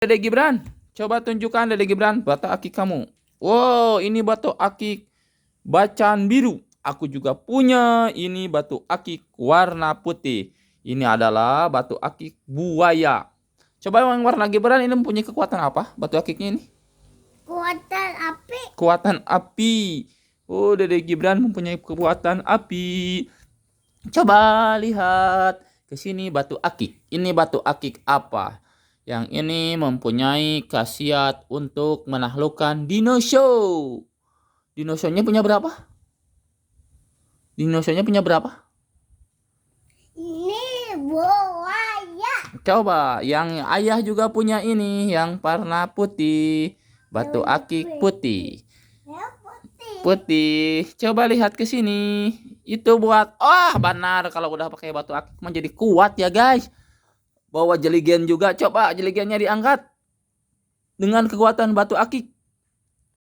Dede Gibran, coba tunjukkan Dede Gibran batu akik kamu. Wow, ini batu akik bacan biru. Aku juga punya ini batu akik warna putih. Ini adalah batu akik buaya. Coba yang warna Gibran ini mempunyai kekuatan apa? Batu akiknya ini? Kekuatan api. Kekuatan api. Oh, Dede Gibran mempunyai kekuatan api. Coba lihat ke sini batu akik. Ini batu akik apa? Yang ini mempunyai khasiat untuk menaklukkan dinosaur. Dinosaurnya punya berapa? Dinosaurnya punya berapa? Ini buaya. Coba, yang ayah juga punya ini, yang warna putih. Batu akik putih. Ya, putih. Putih. Coba lihat ke sini. Itu buat, benar kalau udah pakai batu akik menjadi kuat ya guys. Bawa jeligen juga, coba jeligennya diangkat dengan kekuatan batu akik.